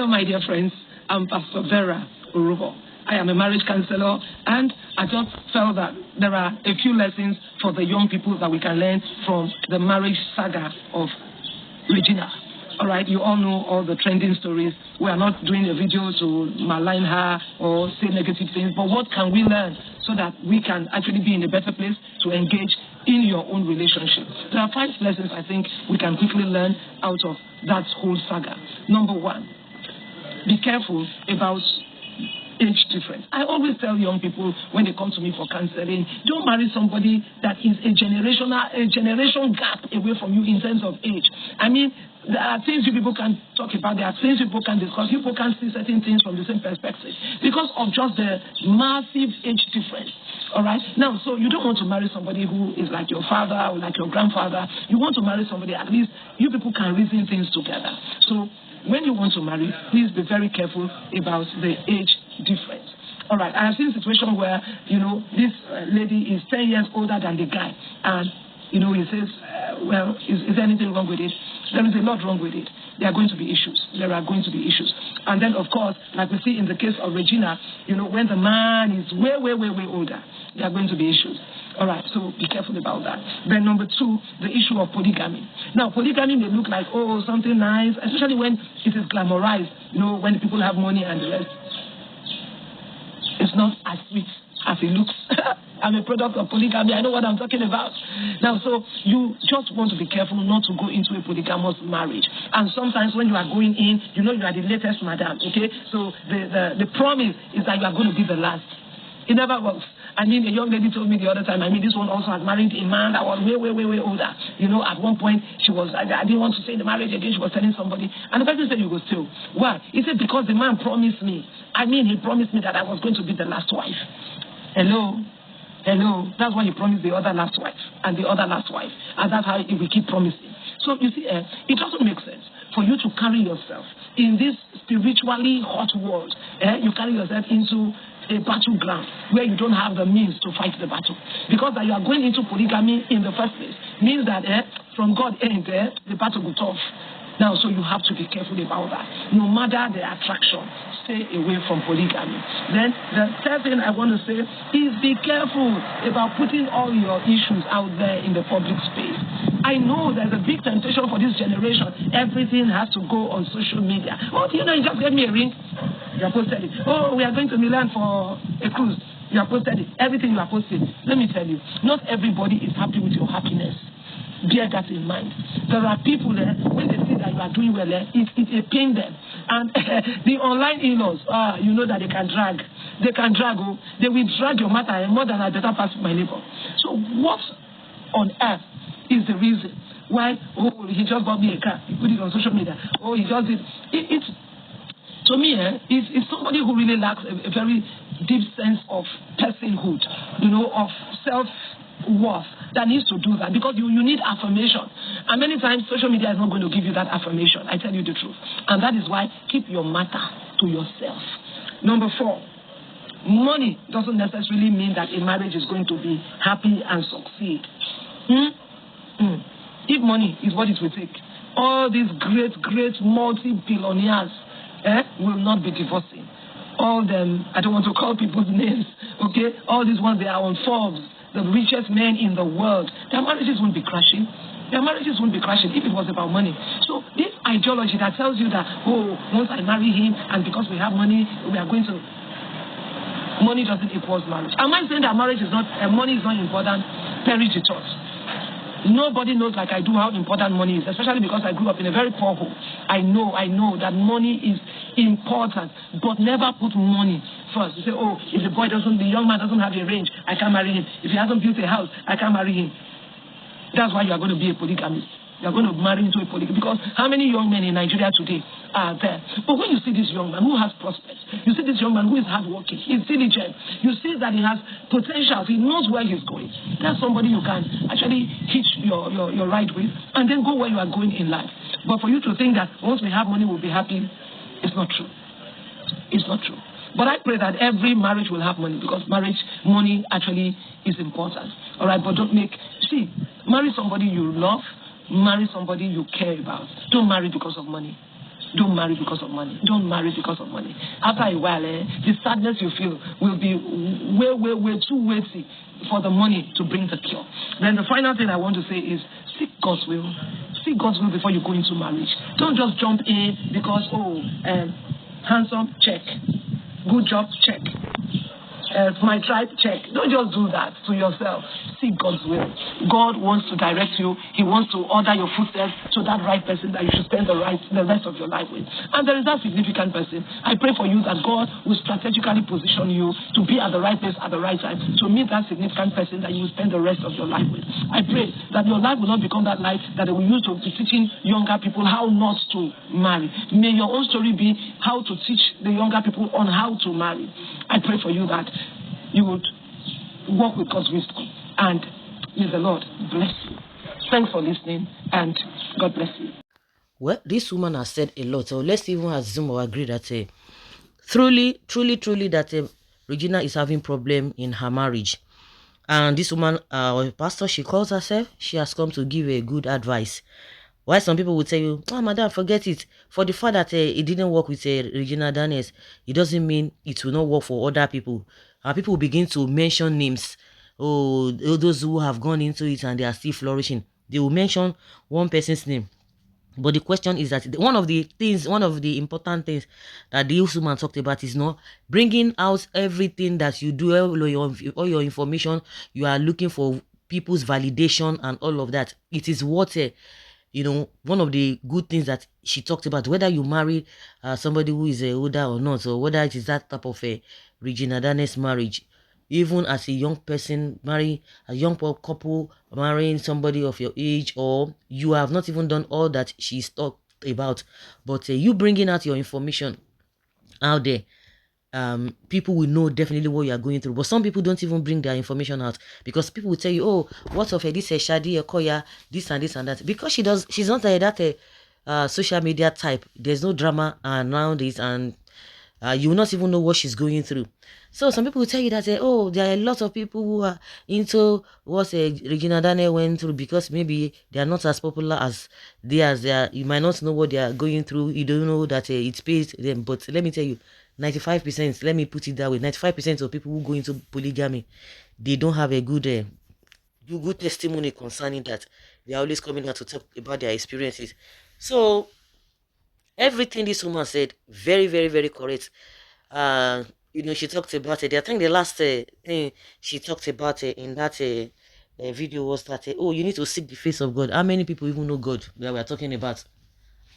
Hello, my dear friends. I'm Pastor Vera Urubo. I am a marriage counselor, and I just felt that there are a few lessons for the young people that we can learn from the marriage saga of Regina. All right, you all know all the trending stories. We are not doing a video to malign her or say negative things, but what can we learn so that we can actually be in a better place to engage in your own relationship? There are 5 lessons I think we can quickly learn out of that whole saga. Number 1, be careful about age difference. I always tell young people when they come to me for counseling, don't marry somebody that is a generation gap away from you in terms of age. I mean, there are things you people can talk about, there are things people can discuss. People can see certain things from the same perspective because of just the massive age difference. All right? Now, so you don't want to marry somebody who is like your father or like your grandfather. You want to marry somebody, at least you people can reason things together. So when you want to marry, please be very careful about the age difference. All right, I have seen a situation where, this lady is 10 years older than the guy. And, he says, well, is there anything wrong with it? There is a lot wrong with it. There are going to be issues. There are going to be issues. And then, of course, like we see in the case of Regina, when the man is way older, there are going to be issues. All right, so be careful about that. Then number 2, the issue of polygamy. Now, polygamy may look like, something nice, especially when it is glamorized, when people have money and the rest. It's not as sweet as it looks. I'm a product of polygamy. I know what I'm talking about. Now, so you just want to be careful not to go into a polygamous marriage. And sometimes when you are going in, you are the latest madam, okay? So the promise is that you are going to be the last. It never works. I mean, a young lady told me the other time, this one also had married a man that was way older. At one point, I didn't want to say the marriage again. She was telling somebody. And the person said, you go still. Why? He said, because the man promised me. He promised me that I was going to be the last wife. Hello? That's why he promised the other last wife and the other last wife. And that's how he will keep promising. So, you see, it doesn't make sense for you to carry yourself in this spiritually hot world. You carry yourself into a battleground where you don't have the means to fight the battle. Because that you are going into polygamy in the first place means that from God end, the battle will be tough. Now, so you have to be careful about that. No matter the attraction, stay away from polygamy. Then the third thing I want to say is be careful about putting all your issues out there in the public space. I know there's a big temptation for this generation. Everything has to go on social media. You just gave me a ring. You are posted it. We are going to Milan for a cruise. You are posted it. Everything you are posting. Let me tell you, not everybody is happy with your happiness. Bear that in mind. There are people when they see that you are doing well, it pains them. And the online in-laws, you know that they can drag. They can drag. They will drag your matter more than I better pass my neighbor. So what on earth is the reason why, he just bought me a car, he put it on social media, he just did. It's to me, it's somebody who really lacks a very deep sense of personhood, of self-worth that needs to do that, because you need affirmation. And many times social media is not going to give you that affirmation. I tell you the truth. And that is why keep your matter to yourself. Number 4, money doesn't necessarily mean that a marriage is going to be happy and succeed. If money is what it will take, all these great multi-billionaires will not be divorcing. All them, I don't want to call people's names, okay? All these ones, they are on Forbes, the richest men in the world. Their marriages won't be crashing. Their marriages won't be crashing if it was about money. So this ideology that tells you that, once I marry him and because we have money, we are going to... Money doesn't equal marriage. Am I saying that money is not important? Perish the thought. Nobody knows like I do how important money is, especially because I grew up in a very poor home. I know that money is important, but never put money first. You say, if the young man doesn't have a range, I can't marry him. If he hasn't built a house, I can't marry him. That's why you are going to be a polygamist. You are going to marry into a polygamy. Because how many young men in Nigeria today are there? But when you see this young man who has prospects, you see this young man who is hardworking, he's diligent, you see that he has potential, he knows where he's going. That's somebody you can actually hitch your ride with and then go where you are going in life. But for you to think that once we have money, we'll be happy, it's not true. It's not true. But I pray that every marriage will have money, because money actually is important. All right, but marry somebody you love, marry somebody you care about. Don't marry because of money. Don't marry because of money. Don't marry because of money. After a while, the sadness you feel will be way too weighty for the money to bring the cure. Then the final thing I want to say is seek God's will. Seek God's will before you go into marriage. Don't just jump in because, handsome, check. Good job, check. My tribe, check. Don't just do that to yourself. Seek God's will. God wants to direct you. He wants to order your footsteps to that right person that you should spend the rest of your life with. And there is that significant person. I pray for you that God will strategically position you to be at the right place at the right time to meet that significant person that you will spend the rest of your life with. I pray that your life will not become that life that they will use to be teaching younger people how not to marry. May your own story be how to teach the younger people on how to marry. I pray for you that you would walk with God's wisdom, and may the Lord bless you. Thanks for listening, and God bless you. Well, this woman has said a lot, so let's even assume or agree that truly that Regina is having problem in her marriage. And this woman, pastor, she calls herself, she has come to give a good advice. Why some people would tell you, oh, madam, forget it. For the fact that it didn't work with Regina Daniels, it doesn't mean it will not work for other people. People will begin to mention names. Oh, those who have gone into it and they are still flourishing. They will mention one person's name. But the question is that one of the important things that the woman talked about is not bringing out everything that you do, all your information. You are looking for people's validation and all of that. It is what one of the good things that she talked about, whether you marry somebody who is older or not, or whether it is that type of a Regina Daniels marriage. Even as a young person, marry a young couple, marrying somebody of your age, or you have not even done all that she's talked about, but you bringing out your information out there, people will know definitely what you are going through. But some people don't even bring their information out because people will tell you, oh, what of this Shadi Koya, this and this and that, because she's not that social media type. There's no drama around it, and you will not even know what she's going through. So some people will tell you that, there are a lot of people who are into what Regina Daniel went through because maybe they are not as popular as they are. You might not know what they are going through. You don't know that it pays them. But let me tell you, 95%, let me put it that way, 95% of people who go into polygamy, they don't have a good testimony concerning that. They are always coming out to talk about their experiences. So everything this woman said, very, very, very correct. She talked about it. I think the last thing she talked about in that video was that, you need to seek the face of God. How many people even know God that we are talking about?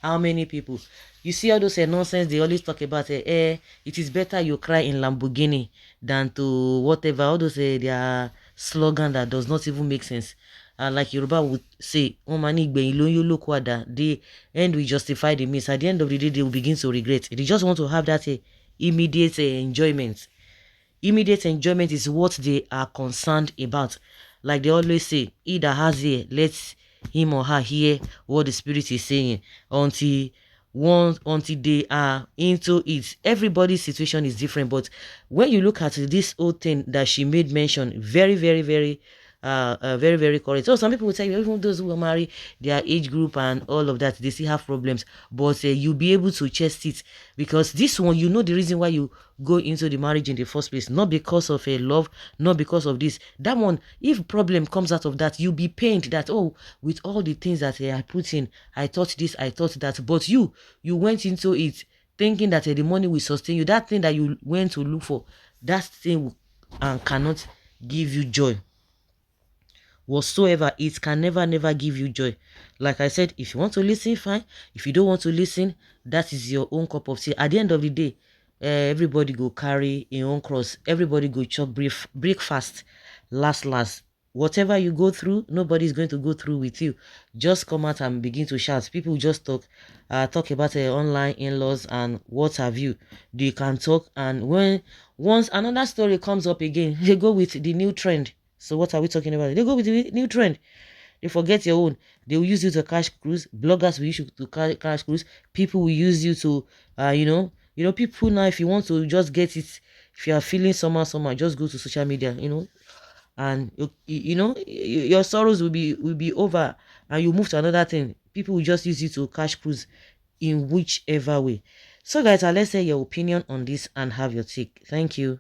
How many people? You see all those nonsense they always talk about, it is better you cry in Lamborghini than to whatever, all those their slogan that does not even make sense. Like Yoruba would say, the end will justify the means. At the end of the day, they will begin to regret. They just want to have that immediate enjoyment. Immediate enjoyment is what they are concerned about. Like they always say, he that has ear, let him or her hear what the Spirit is saying until they are into it. Everybody's situation is different, but when you look at this whole thing that she made mention, very, very, very very, very correct. So some people will tell you, even those who are married, their age group and all of that, they still have problems, but you'll be able to chest it, because this one, the reason why you go into the marriage in the first place, not because of a love, not because of this. That one, if problem comes out of that, you'll be pained that, with all the things that I put in, I thought this, I thought that, but you went into it thinking that the money will sustain you. That thing that you went to look for, that thing cannot give you joy whatsoever. It can never give you joy. Like I said, if you want to listen, fine. If you don't want to listen, that is your own cup of tea. At the end of the day, everybody go carry your own cross. Everybody go chop breakfast. Last, whatever you go through, nobody is going to go through with you. Just come out and begin to shout. People just talk about online in-laws and what have you. They can talk, and once another story comes up again, they go with the new trend. So what are we talking about? They go with the new trend. They forget your own. They will use you to cash cruise. Bloggers will use you to cash cruise. People will use you to, people now, if you want to just get it, if you are feeling somehow, just go to social media, and your sorrows will be over, and you move to another thing. People will just use you to cash cruise. in whichever way. So guys, let's say your opinion on this and have your take. Thank you.